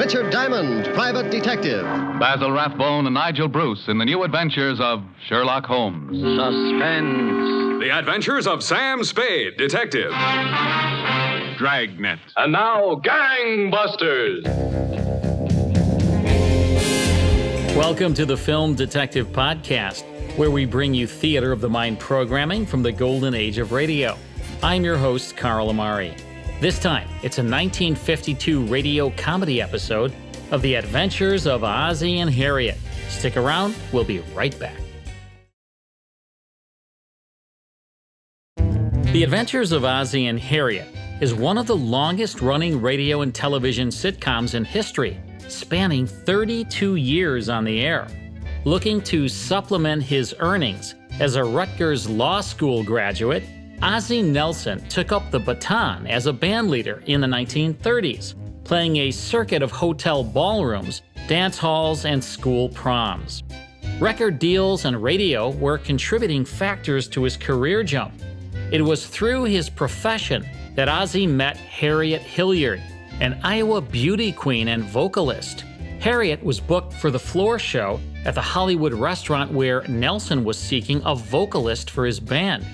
Richard Diamond, private detective. Basil Rathbone and Nigel Bruce in the new adventures of Sherlock Holmes. Suspense. The Adventures of Sam Spade, detective. Dragnet. And now, Gangbusters. Welcome to the Film Detective Podcast, where we bring you theater of the mind programming from the golden age of radio. I'm your host, Carl Amari. This time, it's a 1952 radio comedy episode of The Adventures of Ozzie and Harriet. Stick around, we'll be right back. The Adventures of Ozzie and Harriet is one of the longest-running radio and television sitcoms in history, spanning 32 years on the air. Looking to supplement his earnings as a Rutgers Law School graduate, Ozzie Nelson took up the baton as a bandleader in the 1930s, playing a circuit of hotel ballrooms, dance halls, and school proms. Record deals and radio were contributing factors to his career jump. It was through his profession that Ozzie met Harriet Hilliard, an Iowa beauty queen and vocalist. Harriet was booked for the floor show at the Hollywood restaurant where Nelson was seeking a vocalist for his band.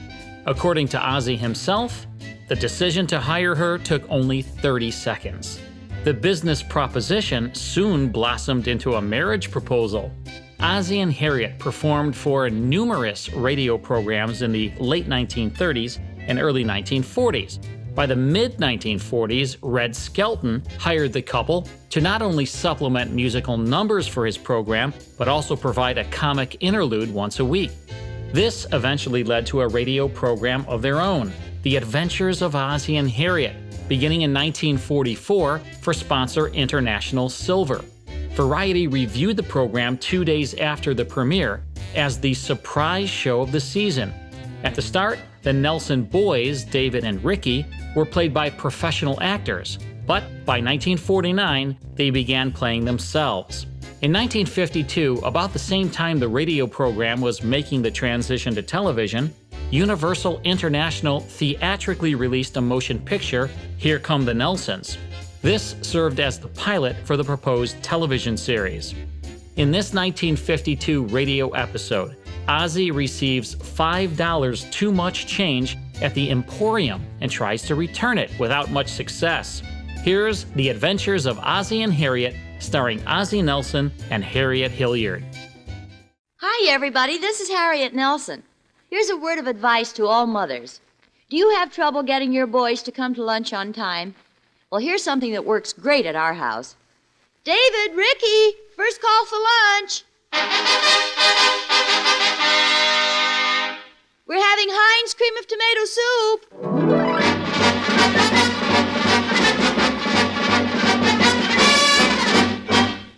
According to Ozzie himself, the decision to hire her took only 30 seconds. The business proposition soon blossomed into a marriage proposal. Ozzie and Harriet performed for numerous radio programs in the late 1930s and early 1940s. By the mid-1940s, Red Skelton hired the couple to not only supplement musical numbers for his program, but also provide a comic interlude once a week. This eventually led to a radio program of their own, The Adventures of Ozzie and Harriet, beginning in 1944 for sponsor International Silver. Variety reviewed the program 2 days after the premiere as the surprise show of the season. At the start, the Nelson boys, David and Ricky, were played by professional actors, but by 1949, they began playing themselves. In 1952, about the same time the radio program was making the transition to television, Universal International theatrically released a motion picture, Here Come the Nelsons. This served as the pilot for the proposed television series. In this 1952 radio episode, Ozzie receives $5 too much change at the Emporium and tries to return it without much success. Here's The Adventures of Ozzie and Harriet, starring Ozzie Nelson and Harriet Hilliard. Hi, everybody. This is Harriet Nelson. Here's a word of advice to all mothers. Do you have trouble getting your boys to come to lunch on time? Well, here's something that works great at our house. David, Ricky, first call for lunch. We're having Heinz cream of tomato soup.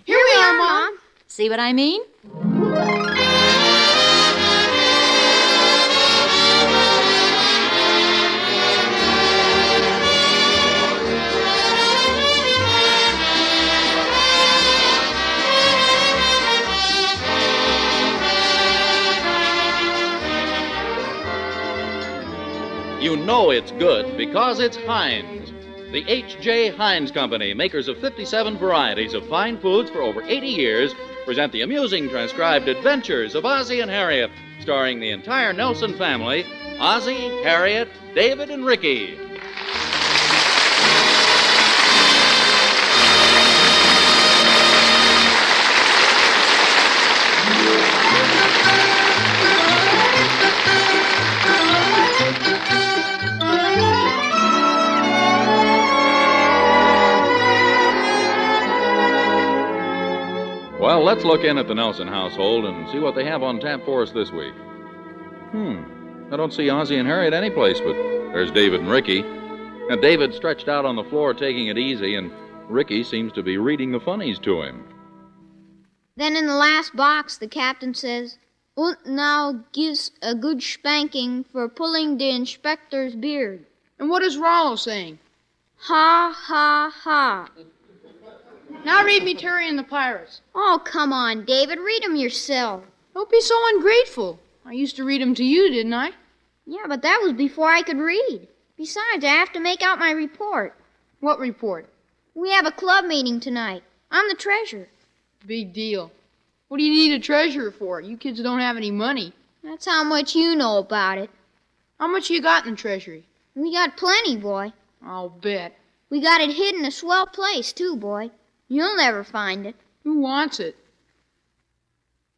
Here we are, Mom. See what I mean? You know it's good because it's Heinz. The H.J. Heinz Company, makers of 57 varieties of fine foods for over 80 years, present the amusing transcribed Adventures of Ozzie and Harriet, starring the entire Nelson family, Ozzie, Harriet, David, and Ricky. Well, let's look in at the Nelson household and see what they have on tap for us this week. I don't see Ozzie and Harriet anyplace, but there's David and Ricky. Now, David's stretched out on the floor taking it easy, and Ricky seems to be reading the funnies to him. Then in the last box, the captain says, "Und now gives a good spanking for pulling the inspector's beard." And what is Rollo saying? Ha, ha, ha. Now read me Terry and the Pirates. Oh, come on, David. Read 'em yourself. Don't be so ungrateful. I used to read 'em to you, didn't I? Yeah, but that was before I could read. Besides, I have to make out my report. What report? We have a club meeting tonight. I'm the treasurer. Big deal. What do you need a treasurer for? You kids don't have any money. That's how much you know about it. How much you got in the treasury? We got plenty, boy. I'll bet. We got it hid in a swell place, too, boy. You'll never find it. Who wants it?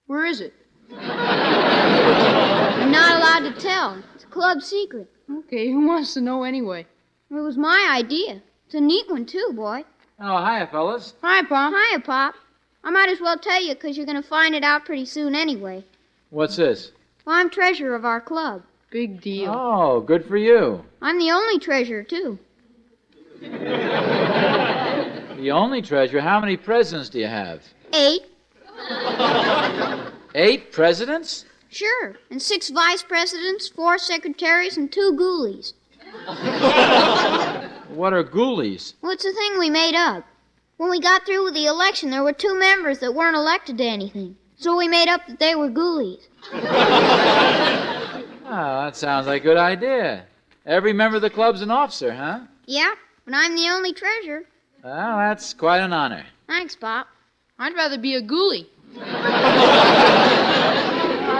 Where is it? I'm not allowed to tell. It's a club secret. Okay, who wants to know anyway? It was my idea. It's a neat one, too, boy. Oh, hiya, fellas. Hi, Pop. Hiya, Pop. I might as well tell you, 'cause you're going to find it out pretty soon anyway. What's this? Well, I'm treasurer of our club. Big deal. Oh, good for you. I'm the only treasurer, too. The only treasurer? How many presidents do you have? 8. 8 presidents? Sure. And 6 vice presidents, 4 secretaries, and 2 ghoulies. What are ghoulies? Well, it's a thing we made up. When we got through with the election, there were 2 members that weren't elected to anything. So we made up that they were ghoulies. Oh, that sounds like a good idea. Every member of the club's an officer, huh? Yeah, but I'm the only treasurer. Well, that's quite an honor. Thanks, Pop. I'd rather be a ghoulie. I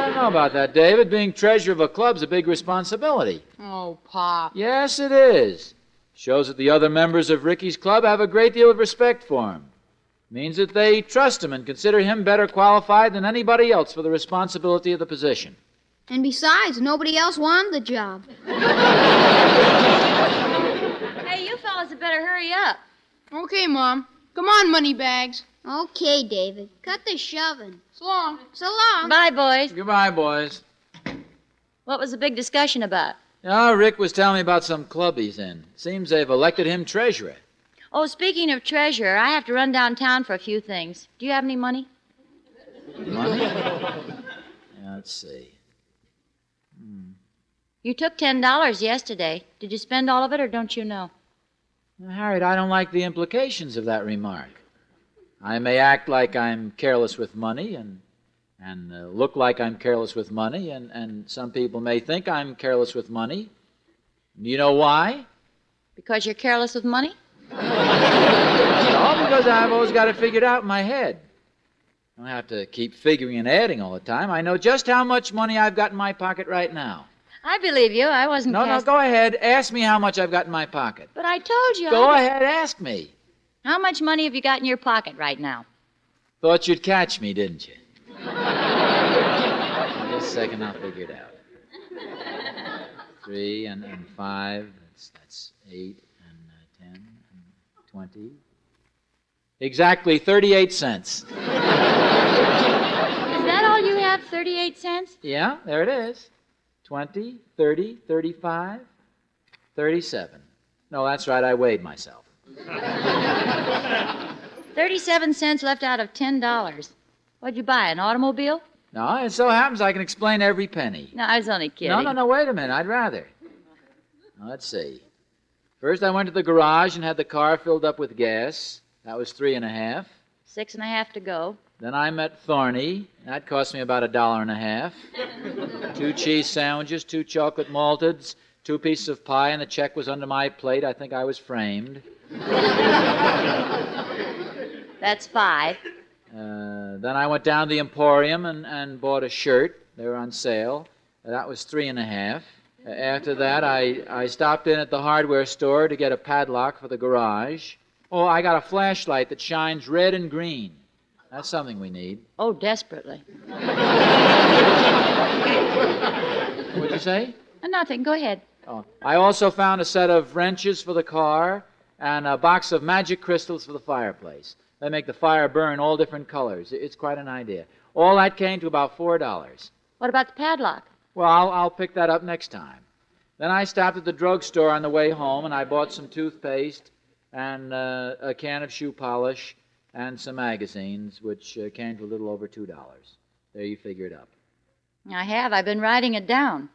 don't know about that, David. Being treasurer of a club's a big responsibility. Oh, Pop. Yes, it is. Shows that the other members of Ricky's club have a great deal of respect for him. Means that they trust him and consider him better qualified than anybody else for the responsibility of the position. And besides, nobody else wanted the job. Hey, you fellas had better hurry up. Okay, Mom. Come on, Moneybags. Okay, David. Cut the shoving. So long. So long. Bye, boys. Goodbye, boys. What was the big discussion about? Oh, Rick was telling me about some club he's in. Seems they've elected him treasurer. Oh, speaking of treasurer, I have to run downtown for a few things. Do you have any money? Money? Yeah, let's see. You took $10 yesterday. Did you spend all of it, or don't you know? Now, Harriet, I don't like the implications of that remark. I may act like I'm careless with money and look like I'm careless with money, and some people may think I'm careless with money. Do you know why? Because you're careless with money? No, because I've always got it figured out in my head. I don't have to keep figuring and adding all the time. I know just how much money I've got in my pocket right now. I believe you. I wasn't No, go ahead. Ask me how much I've got in my pocket. But I told you. Go ahead, ask me. How much money have you got in your pocket right now? Thought you'd catch me, didn't you? Just a second, I'll figure it out. 3 and 5, that's 8 and 10 and 20. Exactly 38 cents. Is that all you have, 38 cents? Yeah, there it is. 20, 30, 35, 37. No, that's right, I weighed myself. 37 cents left out of $10. What'd you buy, an automobile? No, it so happens I can explain every penny. No, I was only kidding. No, wait a minute, I'd rather. Now, let's see. First, I went to the garage and had the car filled up with gas. That was 3.5. 6.5 to go. Then I met Thorny. That cost me about $1.50. 2 cheese sandwiches, 2 chocolate malteds, 2 pieces of pie, and the check was under my plate. I think I was framed. That's 5. Then I went down to the Emporium and bought a shirt. They were on sale. That was 3.5. After that, I stopped in at the hardware store to get a padlock for the garage. Oh, I got a flashlight that shines red and green. That's something we need. Oh, desperately. What'd you say? Nothing. Go ahead. Oh, I also found a set of wrenches for the car and a box of magic crystals for the fireplace. They make the fire burn all different colors. It's quite an idea. All that came to about $4. What about the padlock? Well, I'll pick that up next time. Then I stopped at the drugstore on the way home, and I bought some toothpaste and a can of shoe polish and some magazines, which came to a little over $2. There, you figure it up. I have. I've been writing it down.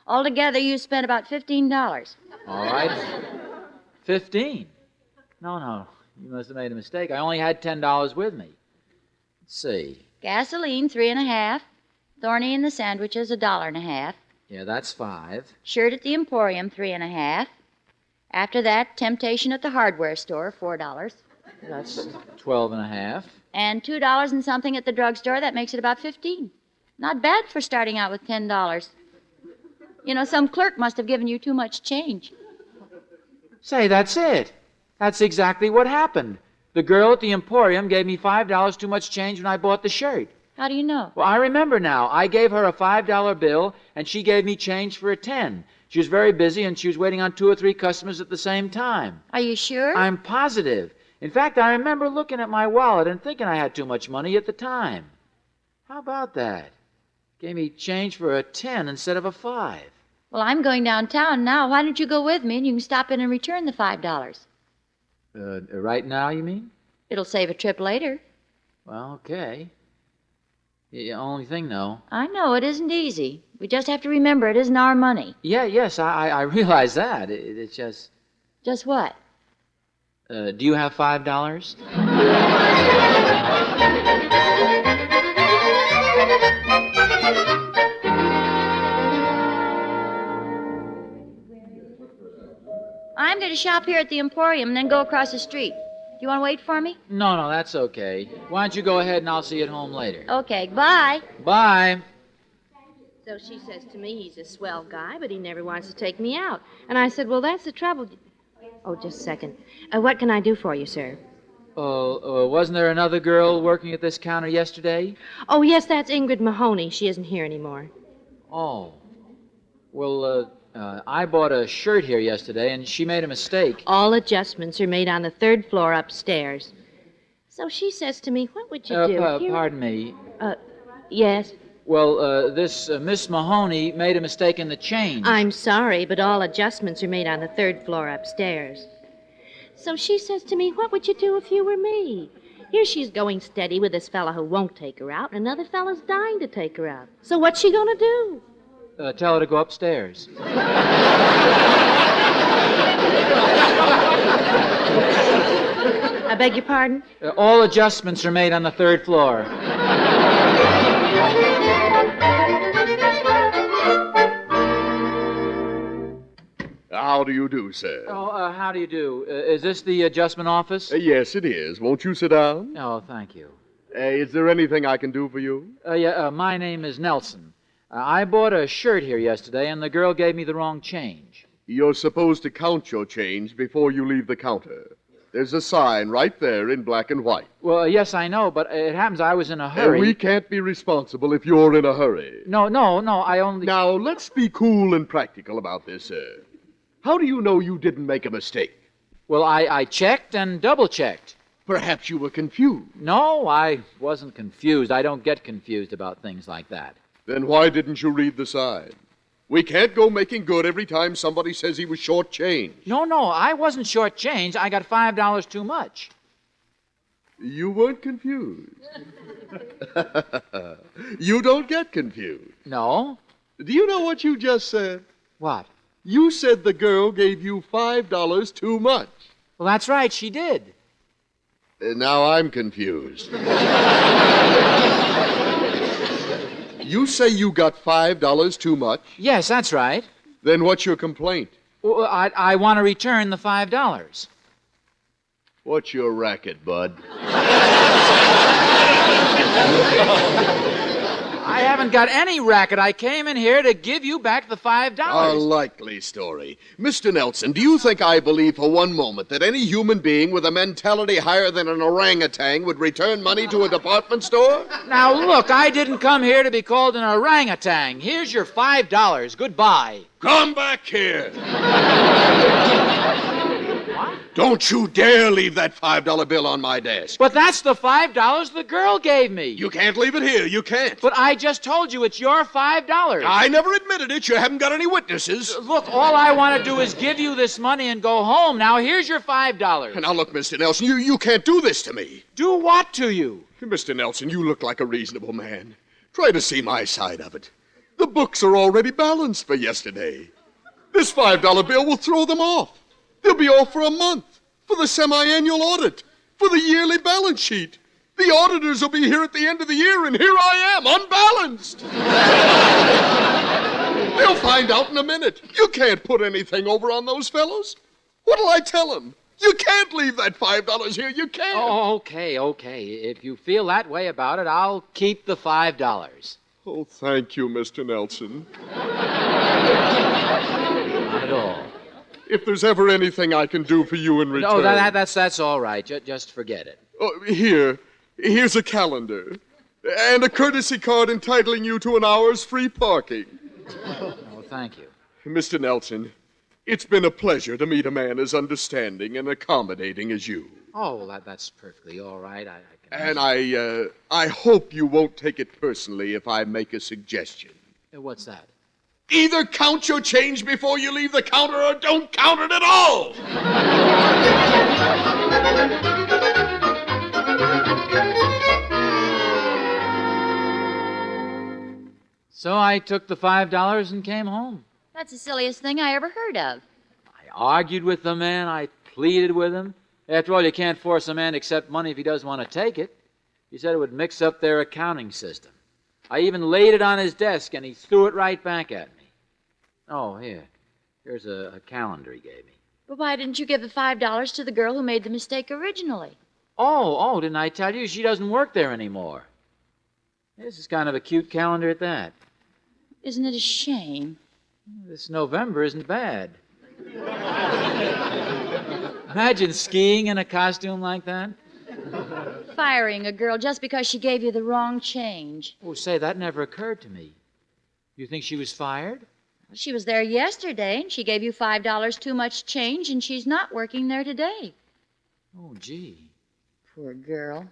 Altogether, you spent about $15. All right. 15? No. You must have made a mistake. I only had $10 with me. Let's see. Gasoline, 3.5. Thorny and the sandwiches, $1.50. Yeah, that's 5. Shirt at the Emporium, 3.5. After that, temptation at the hardware store, $4. That's 12 and a half. And $2 and something at the drugstore, that makes it about 15. Not bad for starting out with $10. You know, some clerk must have given you too much change. Say, that's it. That's exactly what happened. The girl at the Emporium gave me $5 too much change when I bought the shirt. How do you know? Well, I remember now. I gave her a $5 bill, and she gave me change for a 10. She was very busy, and she was waiting on 2 or 3 customers at the same time. Are you sure? I'm positive. In fact, I remember looking at my wallet and thinking I had too much money at the time. How about that? Gave me change for a 10 instead of a 5. Well, I'm going downtown now. Why don't you go with me and you can stop in and return the $5? Right now, you mean? It'll save a trip later. Well, okay. The only thing, though. I know, it isn't easy. We just have to remember it isn't our money. Yes, I realize that. It's just... Just what? Do you have $5? I'm going to shop here at the Emporium and then go across the street. Do you want to wait for me? No, that's okay. Why don't you go ahead and I'll see you at home later. Okay, bye. Bye. So she says to me, he's a swell guy, but he never wants to take me out. And I said, well, that's the trouble. Oh, just a second. What can I do for you, sir? Wasn't there another girl working at this counter yesterday? Oh, yes, that's Ingrid Mahoney. She isn't here anymore. Oh. Well, I bought a shirt here yesterday, and she made a mistake. All adjustments are made on the 3rd floor upstairs. So she says to me, what would you do? Pardon me. Yes? Well, this Miss Mahoney made a mistake in the change. I'm sorry, but all adjustments are made on the 3rd floor upstairs. So she says to me, what would you do if you were me? Here she's going steady with this fella who won't take her out, and another fella's dying to take her out. So what's she going to do? Tell her to go upstairs. I beg your pardon? All adjustments are made on the 3rd floor. How do you do, sir? Oh, how do you do? Is this the adjustment office? Yes, it is. Won't you sit down? Oh, thank you. Is there anything I can do for you? My name is Nelson. I bought a shirt here yesterday, and the girl gave me the wrong change. You're supposed to count your change before you leave the counter. There's a sign right there in black and white. Well, yes, I know, but it happens I was in a hurry. We can't be responsible if you're in a hurry. No, I only... Now, let's be cool and practical about this, sir. How do you know you didn't make a mistake? Well, I checked and double-checked. Perhaps you were confused. No, I wasn't confused. I don't get confused about things like that. Then why didn't you read the sign? We can't go making good every time somebody says he was short-changed. No, I wasn't short-changed. I got $5 too much. You weren't confused. You don't get confused. No. Do you know what you just said? What? You said the girl gave you $5 too much. Well, that's right, she did. Now I'm confused. You say you got $5 too much? Yes, that's right. Then what's your complaint? Well, I want to return the $5. What's your racket, bud? I haven't got any racket. I came in here to give you back the $5. A likely story. Mr. Nelson, do you think I believe for one moment that any human being with a mentality higher than an orangutan would return money to a department store? Now, look, I didn't come here to be called an orangutan. Here's your $5. Goodbye. Come back here. Don't you dare leave that $5 bill on my desk. But that's the $5 the girl gave me. You can't leave it here. You can't. But I just told you it's your $5. I never admitted it. You haven't got any witnesses. Look, all I want to do is give you this money and go home. Now, here's your $5. Now, look, Mr. Nelson, you can't do this to me. Do what to you? Mr. Nelson, you look like a reasonable man. Try to see my side of it. The books are already balanced for yesterday. This $5 bill will throw them off. They'll be off for a month, for the semi-annual audit, for the yearly balance sheet. The auditors will be here at the end of the year, and here I am, unbalanced. They'll find out in a minute. You can't put anything over on those fellows. What'll I tell them? You can't leave that $5 here. You can't. Oh, okay. If you feel that way about it, I'll keep the $5. Oh, thank you, Mr. Nelson. Not at all. If there's ever anything I can do for you in return... No, that's all right. Just forget it. Oh, here's a calendar. And a courtesy card entitling you to an hour's free parking. Oh, thank you. Mr. Nelson, it's been a pleasure to meet a man as understanding and accommodating as you. Oh, that's perfectly all right. And I hope you won't take it personally if I make a suggestion. What's that? Either count your change before you leave the counter or don't count it at all! So I took the $5 and came home. That's the silliest thing I ever heard of. I argued with the man. I pleaded with him. After all, you can't force a man to accept money if he doesn't want to take it. He said it would mix up their accounting system. I even laid it on his desk, and he threw it right back at me. Oh, here's a calendar he gave me. But why didn't you give the $5 to the girl who made the mistake originally? Oh, didn't I tell you? She doesn't work there anymore. This is kind of a cute calendar at that. Isn't it a shame? This November isn't bad. Imagine skiing in a costume like that. Firing a girl just because she gave you the wrong change. Oh, say, that never occurred to me. You think she was fired? She was there yesterday, and she gave you $5 too much change, and she's not working there today. Oh, gee. Poor girl.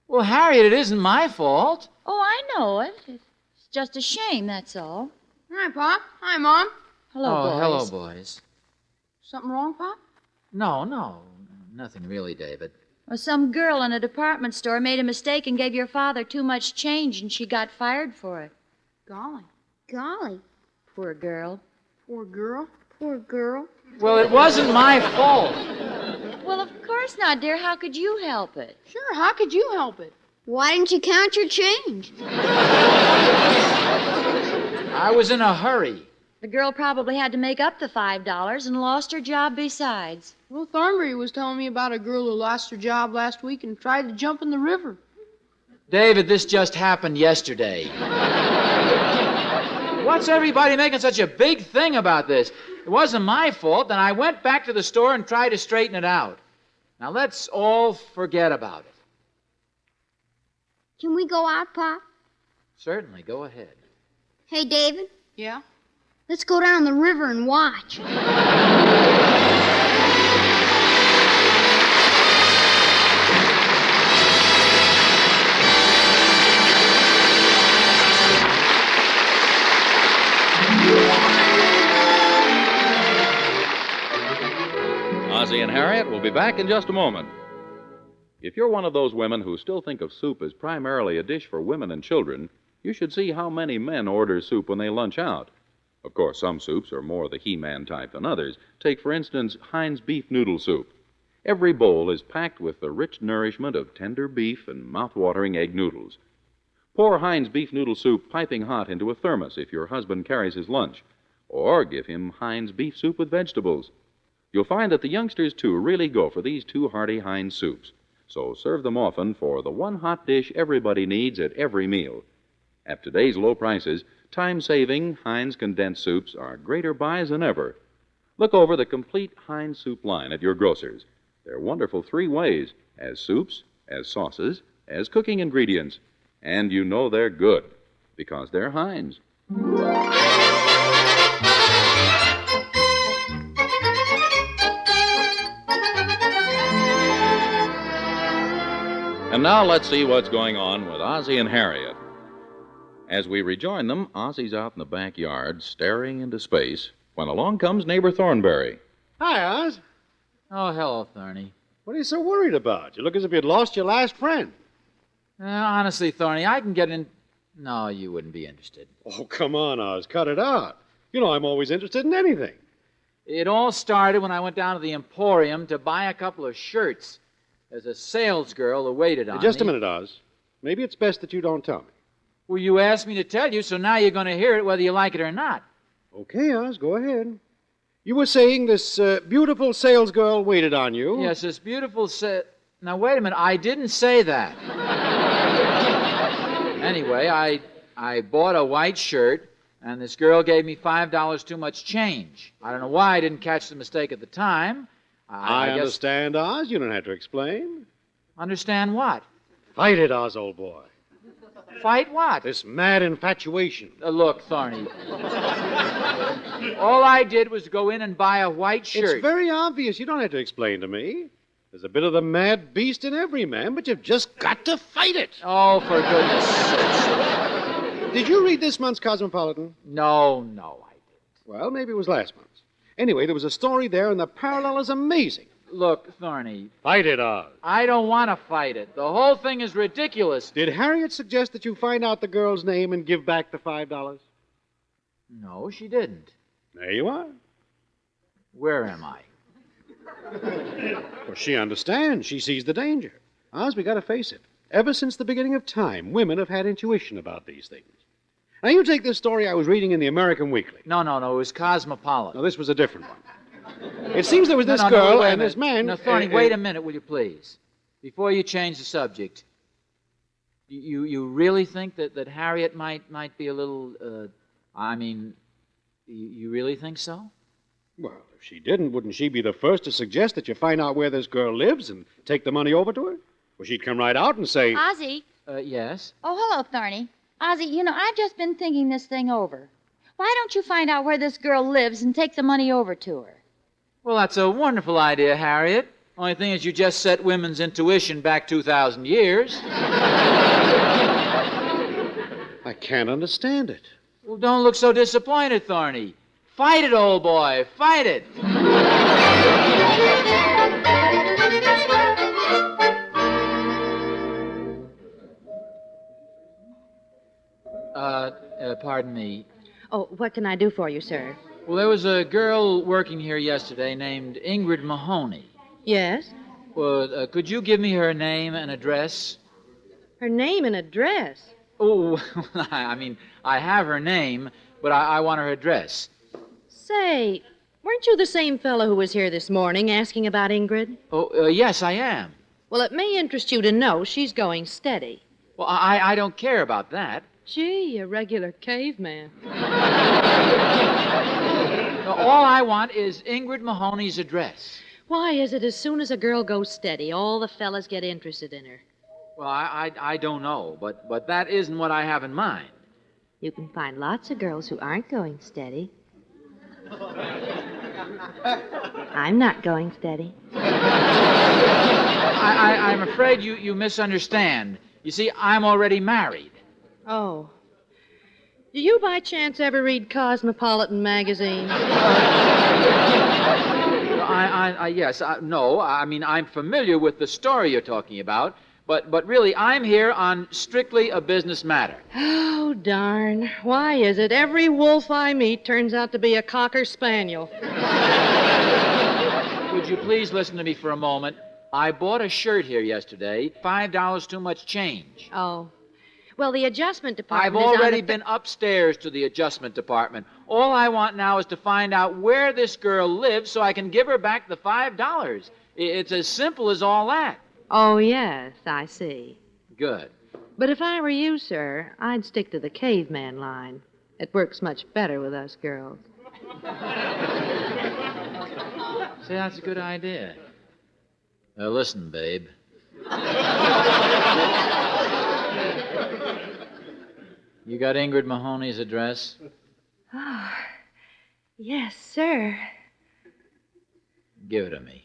Well, Harriet, it isn't my fault. Oh, I know it. It's just a shame, that's all. Hi, Pop. Hi, Mom. Hello, boys. Hello, boys. Something wrong, Pop? No, nothing really, David. Well, some girl in a department store made a mistake and gave your father too much change, and she got fired for it. Golly. Poor girl. Poor girl. Well, it wasn't my fault. Well, of course not, dear. How could you help it? Sure, how could you help it? Why didn't you count your change? I was in a hurry. The girl probably had to make up the $5 and lost her job besides. Well, Thornbury was telling me about a girl who lost her job last week and tried to jump in the river. David, this just happened yesterday. What's everybody making such a big thing about this? It wasn't my fault, and I went back to the store and tried to straighten it out. Now, let's all forget about it. Can we go out, Pop? Certainly, go ahead. Hey, David, Yeah? let's go down the river and watch. Ozzie and Harriet will be back in just a moment. If you're one of those women who still think of soup as primarily a dish for women and children, you should see how many men order soup when they lunch out. Of course, some soups are more the He-Man type than others. Take, for instance, Heinz beef noodle soup. Every bowl is packed with the rich nourishment of tender beef and mouth-watering egg noodles. Pour Heinz beef noodle soup piping hot into a thermos if your husband carries his lunch, or give him Heinz beef soup with vegetables. You'll find that the youngsters, too, really go for these two hearty Heinz soups. So serve them often for the one hot dish everybody needs at every meal. At today's low prices, time-saving Heinz condensed soups are greater buys than ever. Look over the complete Heinz soup line at your grocer's. They're wonderful three ways: as soups, as sauces, as cooking ingredients. And you know they're good, because they're Heinz. And now let's see what's going on with Ozzie and Harriet. As we rejoin them, Ozzie's out in the backyard, staring into space, when along comes neighbor Thornberry. Hi, Oz. Oh, hello, Thorny. What are you so worried about? You look as if you'd lost your last friend. Honestly, Thorny, I can get in... No, you wouldn't be interested. Oh, come on, Oz. Cut it out. You know I'm always interested in anything. It all started when I went down to the Emporium to buy a couple of shirts. There's a salesgirl who waited on me. Just a minute, Oz. Maybe it's best that you don't tell me. Well, you asked me to tell you, so now you're going to hear it whether you like it or not. Okay, Oz, go ahead. You were saying this beautiful salesgirl waited on you. Yes, this beautiful Now, wait a minute. I didn't say that. Anyway, I bought a white shirt, and this girl gave me $5 too much change. I don't know why I didn't catch the mistake at the time. I understand, Oz. You don't have to explain. Understand what? Fight it, Oz, old boy. Fight what? This mad infatuation. Look, Thorny. All I did was go in and buy a white shirt. It's very obvious. You don't have to explain to me. There's a bit of the mad beast in every man, but you've just got to fight it. Oh, for goodness sakes. Did you read this month's Cosmopolitan? No, I didn't. Well, maybe it was last month's. Anyway, there was a story there, and the parallel is amazing. Look, Thorny. Fight it, Oz. I don't want to fight it. The whole thing is ridiculous. Did Harriet suggest that you find out the girl's name and give back the $5? No, she didn't. There you are. Where am I? Well, she understands. She sees the danger. Oz, we got to face it. Ever since the beginning of time, women have had intuition about these things. Now, you take this story I was reading in the American Weekly. No, it was Cosmopolitan. No, this was a different one. It seems there was this girl and this man... Now, Thorny, wait a minute, will you please? Before you change the subject, you really think that Harriet might be a little, you really think so? Well, if she didn't, wouldn't she be the first to suggest that you find out where this girl lives and take the money over to her? Well, she'd come right out and say... Ozzie? Yes? Oh, hello, Thorny. Ozzie, I've just been thinking this thing over. Why don't you find out where this girl lives and take the money over to her? Well, that's a wonderful idea, Harriet. Only thing is you just set women's intuition back 2,000 years. I can't understand it. Well, don't look so disappointed, Thorny. Fight it, old boy. Fight it. Pardon me. Oh, what can I do for you, sir? Well, there was a girl working here yesterday named Ingrid Mahoney. Yes? Well, could you give me her name and address? Her name and address? Oh, I have her name, but I want her address. Say, weren't you the same fellow who was here this morning asking about Ingrid? Oh, yes, I am. Well, it may interest you to know she's going steady. Well, I don't care about that. Gee, a regular caveman. All I want is Ingrid Mahoney's address. Why is it as soon as a girl goes steady, all the fellas get interested in her? Well, I don't know, but that isn't what I have in mind. You can find lots of girls who aren't going steady. I'm not going steady. I'm afraid you misunderstand. You see, I'm already married. Oh. Do you by chance ever read Cosmopolitan magazine? Yes, no. I'm familiar with the story you're talking about, but really, I'm here on strictly a business matter. Oh, darn. Why is it every wolf I meet turns out to be a cocker spaniel? Would you please listen to me for a moment? I bought a shirt here yesterday, $5 too much change. Oh. Well, the adjustment department I've already been upstairs to the adjustment department. All I want now is to find out where this girl lives so I can give her back the $5. It's as simple as all that. Oh, yes, I see. Good. But if I were you, sir, I'd stick to the caveman line. It works much better with us girls. See, that's a good idea. Listen, babe. You got Ingrid Mahoney's address? Oh, yes, sir. Give it to me.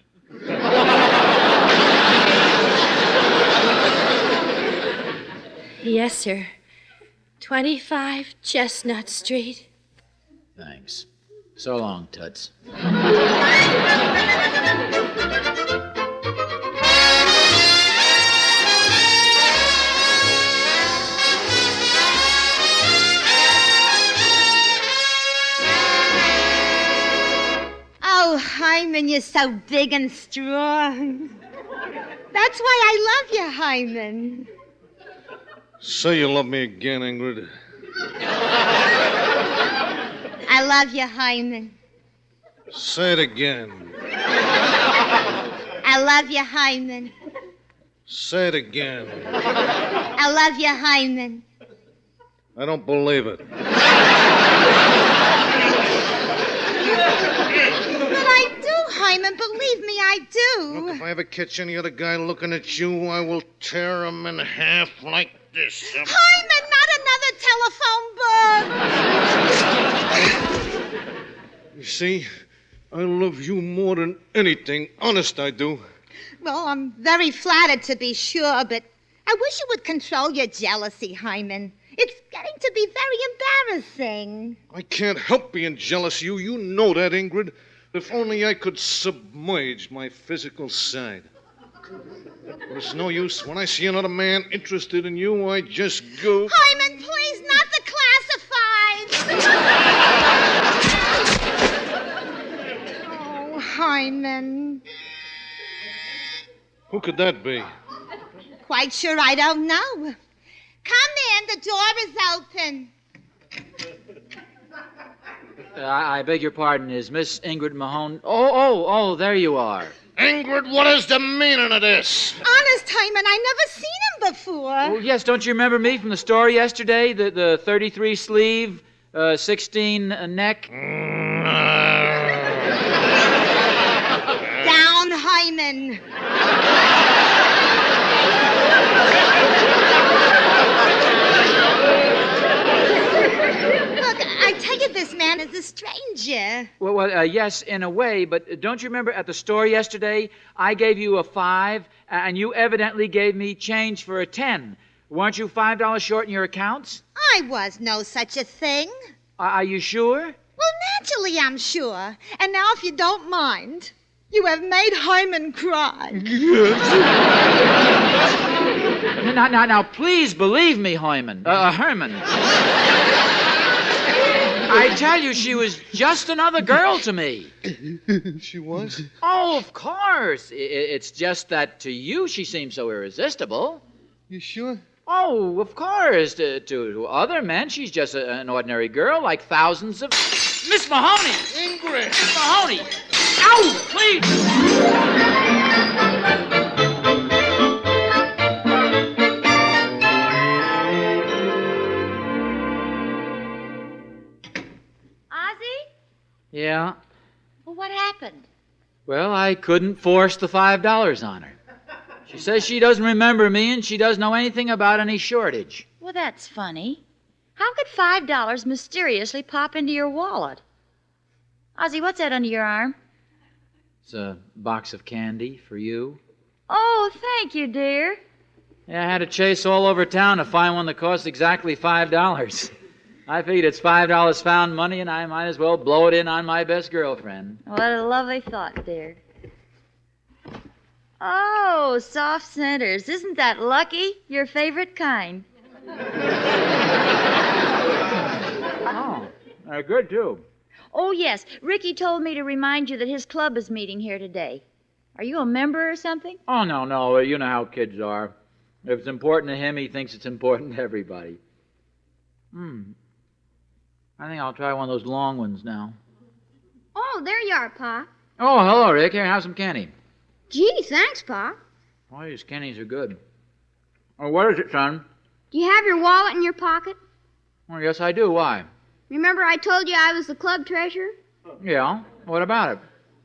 Yes, sir. 25 Chestnut Street. Thanks. So long, Toots. Oh, Hyman, you're so big and strong. That's why I love you, Hyman. Say you love me again, Ingrid. I love you, Hyman. Say it again. I love you, Hyman. Say it again. I love you, Hyman. I don't believe it. But I do, Hyman. Believe me, I do. Look, if I ever catch any other guy looking at you, I will tear him in half like this. Hyman, not another telephone book. You see, I love you more than anything. Honest, I do. Well, I'm very flattered to be sure, but I wish you would control your jealousy, Hyman. It's getting to be very embarrassing. I can't help being jealous of you. You know that, Ingrid. If only I could submerge my physical side. But it's no use. When I see another man interested in you, I just go... Hyman, please, not the classifieds! Oh, Hyman. Who could that be? Quite sure I don't know. Come in, the door is open. I beg your pardon. Is Miss Ingrid Mahone... Oh, there you are. Ingrid, what is the meaning of this? Honest, Hyman, I never seen him before. Oh, yes, don't you remember me from the store yesterday? The 33 sleeve, 16 neck? Down, Hyman. Look, I tell you, this man is a stranger. Well, yes, in a way, but don't you remember at the store yesterday, I gave you a 5, and you evidently gave me change for a 10. Weren't you $5 short in your accounts? I was no such a thing. Are you sure? Well, naturally I'm sure. And now, if you don't mind, you have made Hyman cry. Now, please believe me, Herman. I tell you, she was just another girl to me. She was? Oh, of course. It's just that to you she seems so irresistible. You sure? Oh, of course. To other men, she's just an ordinary girl like thousands of... Miss Mahoney! Ingrid! Miss Mahoney! Ow! Please! Yeah? Well, what happened? Well, I couldn't force the $5 on her. She says she doesn't remember me and she doesn't know anything about any shortage. Well, that's funny. How could $5 mysteriously pop into your wallet? Ozzie, what's that under your arm? It's a box of candy for you. Oh, thank you, dear. Yeah, I had to chase all over town to find one that cost exactly $5. I figured it's $5 found money, and I might as well blow it in on my best girlfriend. What a lovely thought, dear. Oh, soft centers. Isn't that lucky? Your favorite kind. Oh, they're good, too. Oh, yes. Ricky told me to remind you that his club is meeting here today. Are you a member or something? Oh, no. You know how kids are. If it's important to him, he thinks it's important to everybody. I think I'll try one of those long ones now. Oh, there you are, Pa. Oh, hello, Rick. Here, have some candy. Gee, thanks, Pa. Oh, these candies are good. Oh, what is it, son? Do you have your wallet in your pocket? Oh, yes, I do. Why? Remember I told you I was the club treasurer? Yeah. What about it?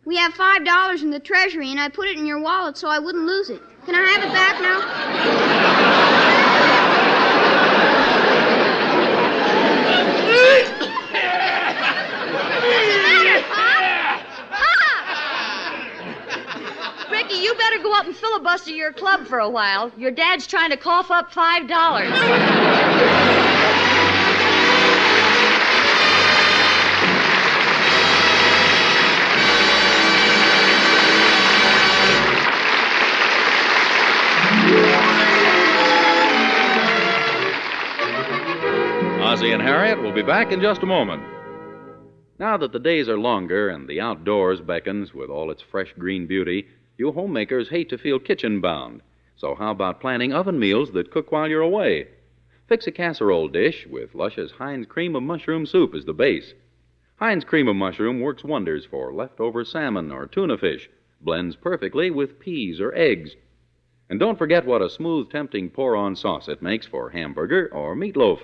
We have $5 in the treasury, and I put it in your wallet so I wouldn't lose it. Can I have it back now? Ricky, you better go up and filibuster your club for a while. Your dad's trying to cough up $5. Ozzie and Harriet will be back in just a moment. Now that the days are longer and the outdoors beckons with all its fresh green beauty, you homemakers hate to feel kitchen-bound. So how about planning oven meals that cook while you're away? Fix a casserole dish with Lush's Heinz cream of mushroom soup as the base. Heinz Cream of Mushroom works wonders for leftover salmon or tuna fish, blends perfectly with peas or eggs. And don't forget what a smooth, tempting pour-on sauce it makes for hamburger or meatloaf.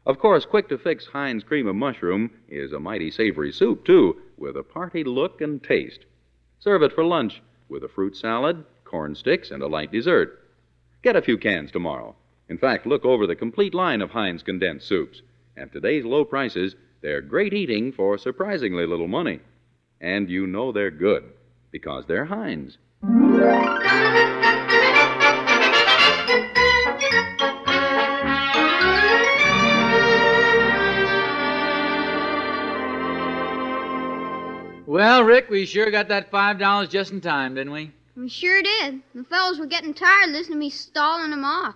Of course, quick-to-fix Heinz Cream of Mushroom is a mighty savory soup, too, with a party look and taste. Serve it for lunch with a fruit salad, corn sticks, and a light dessert. Get a few cans tomorrow. In fact, look over the complete line of Heinz condensed soups. At today's low prices, they're great eating for surprisingly little money. And you know they're good, because they're Heinz. Well, Rick, we sure got that $5 just in time, didn't we? We sure did. The fellows were getting tired listening to me stalling them off.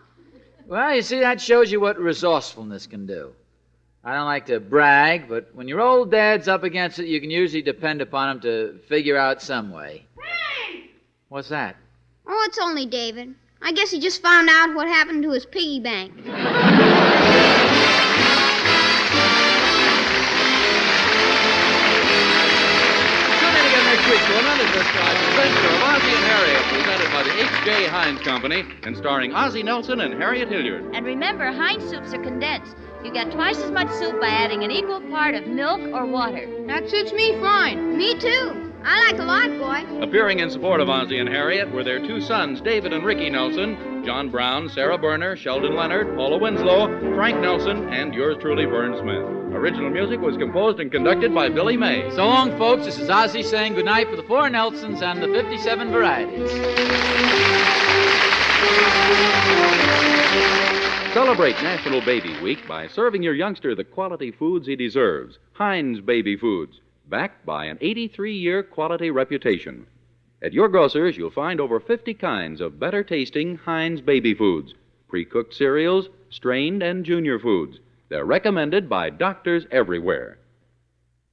Well, you see, that shows you what resourcefulness can do. I don't like to brag, but when your old dad's up against it, you can usually depend upon him to figure out some way. What's that? Oh, it's only David. I guess he just found out what happened to his piggy bank. Next week to another described adventure of Ozzie and Harriet, presented by the H.J. Heinz Company and starring Ozzie Nelson and Harriet Hilliard. And remember, Heinz soups are condensed. You get twice as much soup by adding an equal part of milk or water. That suits me fine. Me too. I like a lot, boy. Appearing in support of Ozzie and Harriet were their two sons, David and Ricky Nelson, John Brown, Sarah Berner, Sheldon Leonard, Paula Winslow, Frank Nelson, and yours truly, Vern Smith. Original music was composed and conducted by Billy May. So long, folks. This is Ozzie saying goodnight for the 4 Nelsons and the 57 varieties. Celebrate National Baby Week by serving your youngster the quality foods he deserves. Heinz Baby Foods, backed by an 83-year quality reputation. At your grocer's, you'll find over 50 kinds of better-tasting Heinz Baby Foods, pre-cooked cereals, strained and junior foods. They're recommended by doctors everywhere.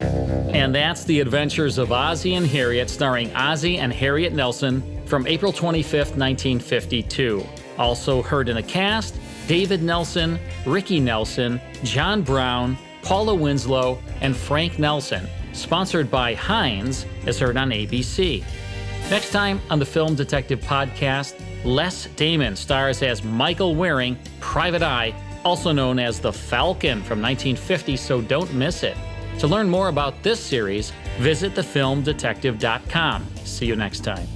And that's The Adventures of Ozzie and Harriet, starring Ozzie and Harriet Nelson, from April 25th, 1952. Also heard in the cast, David Nelson, Ricky Nelson, John Brown, Paula Winslow, and Frank Nelson. Sponsored by Heinz, is heard on ABC. Next time on the Film Detective Podcast, Les Damon stars as Michael Waring, Private Eye, also known as The Falcon from 1950, so don't miss it. To learn more about this series, visit thefilmdetective.com. See you next time.